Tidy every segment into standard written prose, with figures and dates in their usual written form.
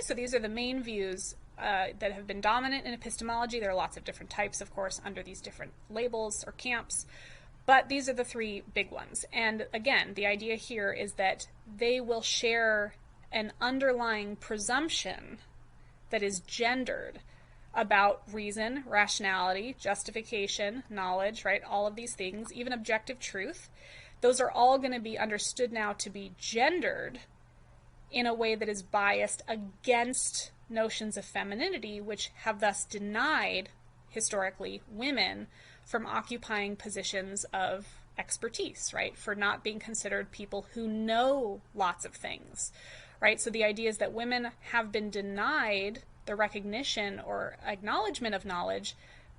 so these are the main views that have been dominant in epistemology. There are lots of different types, of course, under these different labels or camps, but these are the three big ones. And again, the idea here is that they will share an underlying presumption that is gendered about reason, rationality, justification, knowledge, right? All of these things, even objective truth. Those are all going to be understood now to be gendered in a way that is biased against notions of femininity, which have thus denied, historically, women from occupying positions of expertise, right? For not being considered people who know lots of things, right? So the idea is that women have been denied the recognition or acknowledgement of knowledge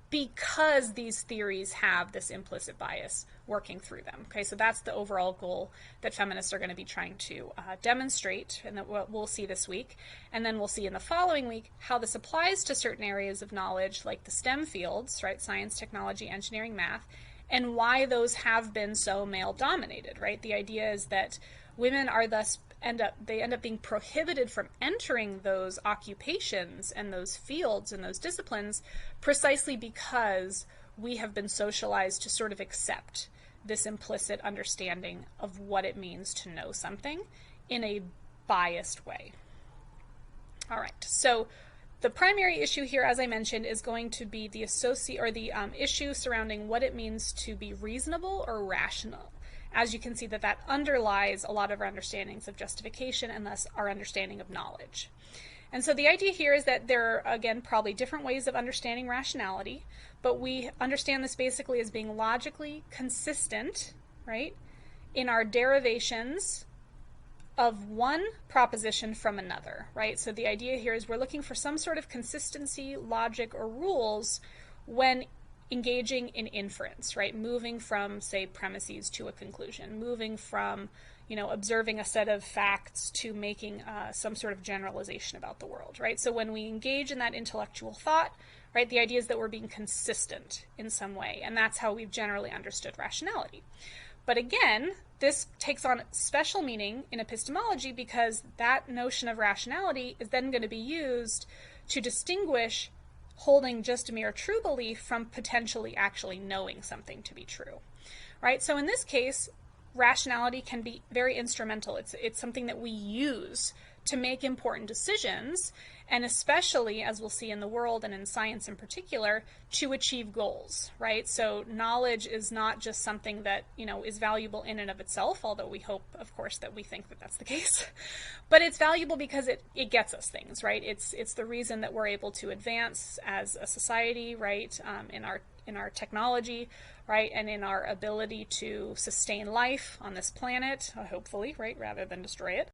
because these theories have this implicit bias working through them. Okay, so that's the overall goal that feminists are going to be trying to demonstrate, and that we'll see this week. And then we'll see in the following week how this applies to certain areas of knowledge, like the STEM fields, right? Science, technology, engineering, math, and why those have been so male-dominated, right? The idea is that women are thus end up being prohibited from entering those occupations and those fields and those disciplines precisely because we have been socialized to sort of accept this implicit understanding of what it means to know something in a biased way. All right, so the primary issue here, as I mentioned, is going to be the issue surrounding what it means to be reasonable or rational. As you can see, that underlies a lot of our understandings of justification and thus our understanding of knowledge. And so the idea here is that there are, again, probably different ways of understanding rationality, but we understand this basically as being logically consistent, right, in our derivations of one proposition from another, right? So the idea here is we're looking for some sort of consistency, logic, or rules when engaging in inference, right? Moving from, say, premises to a conclusion, moving from, observing a set of facts to making some sort of generalization about the world, right? So when we engage in that intellectual thought, right, the idea is that we're being consistent in some way, and that's how we've generally understood rationality. But again, this takes on special meaning in epistemology because that notion of rationality is then going to be used to distinguish holding just a mere true belief from potentially actually knowing something to be true, right? So in this case, rationality can be very instrumental. It's something that we use to make important decisions, and especially, as we'll see in the world and in science in particular, to achieve goals, right? So knowledge is not just something that, is valuable in and of itself, although we hope, of course, that we think that that's the case. But it's valuable because it gets us things, right? It's the reason that we're able to advance as a society, right, in our technology, right, and in our ability to sustain life on this planet, hopefully, right, rather than destroy it.